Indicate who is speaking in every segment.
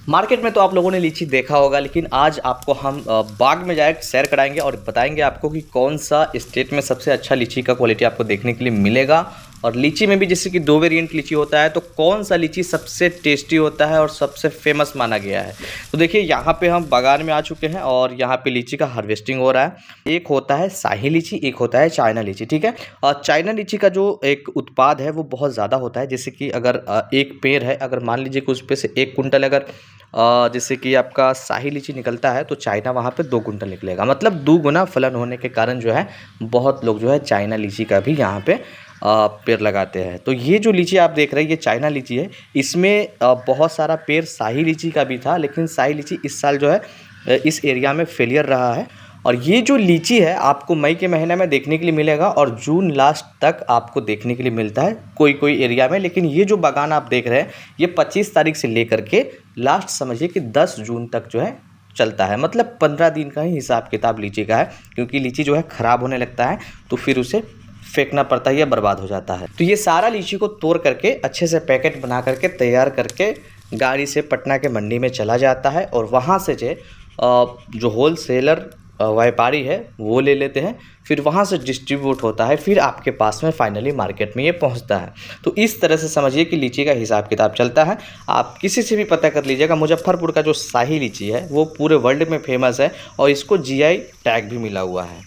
Speaker 1: Market में तो आप लोगों ने लीची देखा होगा, लेकिन आज आपको हम बाग में जाए सैर कराएंगे और बताएंगे आपको कि कौन सा स्टेट में सबसे अच्छा लीची का क्वालिटी आपको देखने के लिए मिलेगा। और लीची में भी जैसे कि दो वेरिएंट लीची होता है, तो कौन सा लीची सबसे टेस्टी होता है और सबसे फेमस माना गया है। तो देखिए यहाँ पे हम बागान में आ चुके हैं और यहाँ पे लीची का हार्वेस्टिंग हो रहा है। एक होता है शाही लीची, एक होता है चाइना लीची, ठीक है। और चाइना लीची का जो एक उत्पाद है वो बहुत ज़्यादा होता है। जैसे कि अगर एक पेड़ है, अगर मान लीजिए कि उस पे से 1 कुंटल अगर जैसे कि आपका शाही लीची निकलता है, तो चाइना वहाँ पे 2 कुंटल निकलेगा। मतलब 2 गुना फलन होने के कारण जो है बहुत लोग जो है चाइना लीची का भी यहाँ पे पेड़ लगाते हैं। तो ये जो लीची आप देख रहे हैं ये चाइना लीची है। इसमें बहुत सारा पेड़ शाही लीची का भी था, लेकिन शाही लीची इस साल जो है इस एरिया में फेलियर रहा है। और ये जो लीची है आपको मई के महीने में देखने के लिए मिलेगा और जून लास्ट तक आपको देखने के लिए मिलता है कोई कोई एरिया में। लेकिन ये जो बागान आप देख रहे हैं ये 25 तारीख से लेकर के लास्ट समझिए कि 10 जून तक जो है चलता है। मतलब 15 दिन का ही हिसाब किताब लीची का है, क्योंकि लीची जो है ख़राब होने लगता है तो फिर उसे फेंकना पड़ता है या बर्बाद हो जाता है। तो ये सारा लीची को तोड़ करके अच्छे से पैकेट बना करके तैयार करके गाड़ी से पटना के मंडी में चला जाता है और वहाँ से जो होल सेलर व्यापारी है वो ले लेते हैं। फिर वहाँ से डिस्ट्रीब्यूट होता है, फिर आपके पास में फाइनली मार्केट में ये पहुँचता है। तो इस तरह से समझिए कि लीची का हिसाब किताब चलता है। आप किसी से भी पता कर लीजिएगा, मुजफ्फरपुर का जो शाही लीची है वो पूरे वर्ल्ड में फेमस है और इसको जीआई टैग भी मिला हुआ है।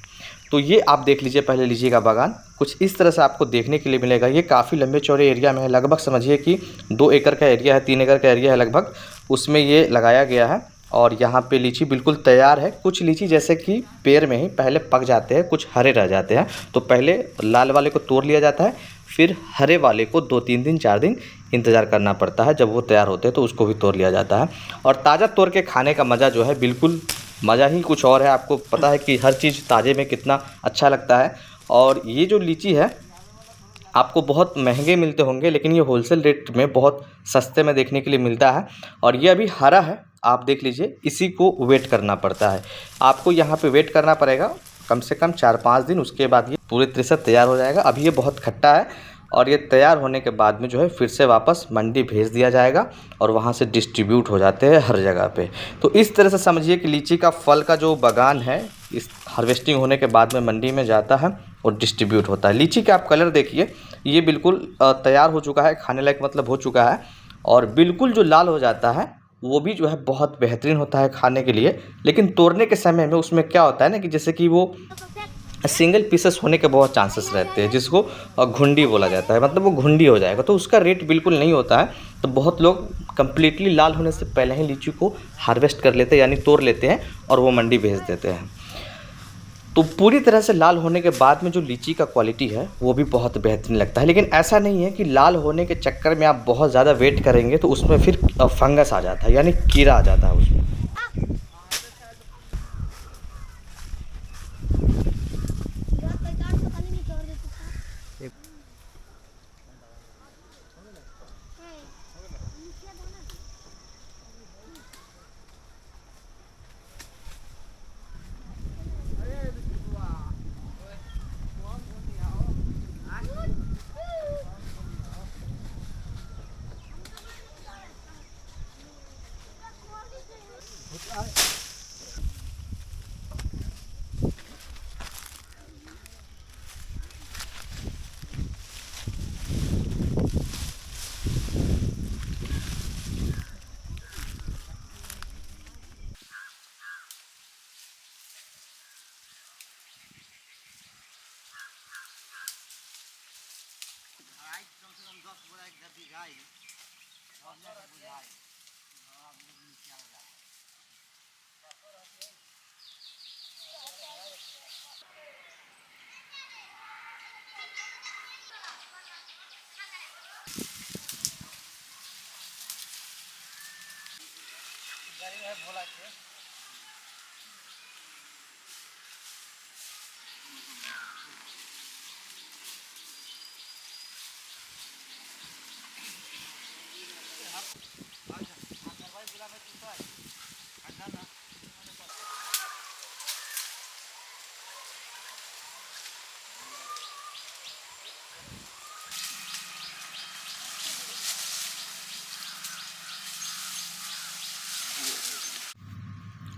Speaker 1: तो ये आप देख लीजिए पहले लीची का बागान कुछ इस तरह से आपको देखने के लिए मिलेगा। ये काफ़ी लंबे चौड़े एरिया में है, लगभग समझिए कि 2 एकड़ का एरिया है, 3 एकड़ का एरिया है लगभग, उसमें ये लगाया गया है। और यहाँ पे लीची बिल्कुल तैयार है। कुछ लीची जैसे कि पेड़ में ही पहले पक जाते हैं, कुछ हरे रह जाते हैं, तो पहले लाल वाले को तोड़ लिया जाता है, फिर हरे वाले को 2-3 दिन 4 दिन इंतज़ार करना पड़ता है। जब वो तैयार होते हैं तो उसको भी तोड़ लिया जाता है। और ताज़ा तोड़ के खाने का मज़ा जो है बिल्कुल मज़ा ही कुछ और है। आपको पता है कि हर चीज़ ताज़े में कितना अच्छा लगता है। और ये जो लीची है आपको बहुत महंगे मिलते होंगे, लेकिन ये होलसेल रेट में बहुत सस्ते में देखने के लिए मिलता है। और ये अभी हरा है, आप देख लीजिए, इसी को वेट करना पड़ता है। आपको यहाँ पे वेट करना पड़ेगा कम से कम 4-5 दिन, उसके बाद ये पूरी तरह से तैयार हो जाएगा। अभी ये बहुत खट्टा है और ये तैयार होने के बाद में जो है फिर से वापस मंडी भेज दिया जाएगा और वहाँ से डिस्ट्रीब्यूट हो जाते हैं हर जगह पे। तो इस तरह से समझिए कि लीची का फल का जो बागान है इस हार्वेस्टिंग होने के बाद में मंडी में जाता है और डिस्ट्रीब्यूट होता है। लीची का आप कलर देखिए, ये बिल्कुल तैयार हो चुका है, खाने लायक मतलब हो चुका है। और बिल्कुल जो लाल हो जाता है वो भी जो है बहुत बेहतरीन होता है खाने के लिए। लेकिन तोड़ने के समय में उसमें क्या होता है ना कि जैसे कि वो सिंगल पीसेस होने के बहुत चांसेस रहते हैं, जिसको घुंडी बोला जाता है। मतलब वो घुंडी हो जाएगा तो उसका रेट बिल्कुल नहीं होता है। तो बहुत लोग कंप्लीटली लाल होने से पहले ही लीची को हार्वेस्ट कर लेते हैं, यानी तोड़ लेते हैं और वो मंडी भेज देते हैं। तो पूरी तरह से लाल होने के बाद में जो लीची का क्वालिटी है वो भी बहुत बेहतरीन लगता है। लेकिन ऐसा नहीं है कि लाल होने के चक्कर में आप बहुत ज़्यादा वेट करेंगे तो उसमें फिर फंगस आ जाता है, यानी कीड़ा आ जाता है उसमें।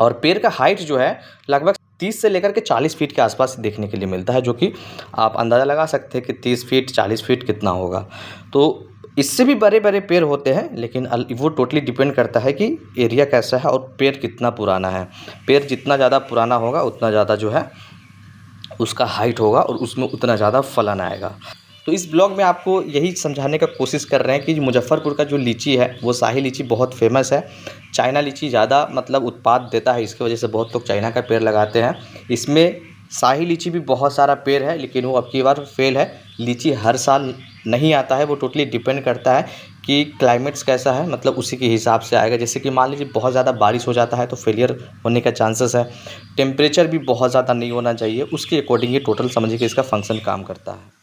Speaker 1: और पेड़ का हाइट जो है लगभग 30 से लेकर के 40 फीट के आसपास देखने के लिए मिलता है, जो कि आप अंदाज़ा लगा सकते हैं कि 30 फीट 40 फीट कितना होगा। तो इससे भी बड़े बड़े पेड़ होते हैं, लेकिन वो टोटली डिपेंड करता है कि एरिया कैसा है और पेड़ कितना पुराना है। पेड़ जितना ज़्यादा पुराना होगा उतना ज़्यादा जो है उसका हाइट होगा और उसमें उतना ज़्यादा फलन आएगा। तो इस ब्लॉग में आपको यही समझाने का कोशिश कर रहे हैं कि मुजफ्फरपुर का जो लीची है वो शाही लीची बहुत फेमस है। चाइना लीची ज़्यादा मतलब उत्पाद देता है, इसकी वजह से बहुत लोग चाइना का पेड़ लगाते हैं। इसमें शाही लीची भी बहुत सारा पेड़ है, लेकिन वो अब की बार फेल है। लीची हर साल नहीं आता है, वो टोटली डिपेंड करता है कि क्लाइमेट्स कैसा है, मतलब उसी के हिसाब से आएगा। जैसे कि मान लीजिए बहुत ज़्यादा बारिश हो जाता है तो फेलियर होने का चांसेस है। टेम्परेचर भी बहुत ज़्यादा नहीं होना चाहिए, उसके अकॉर्डिंग ये टोटल समझिए कि इसका फंक्शन काम करता है।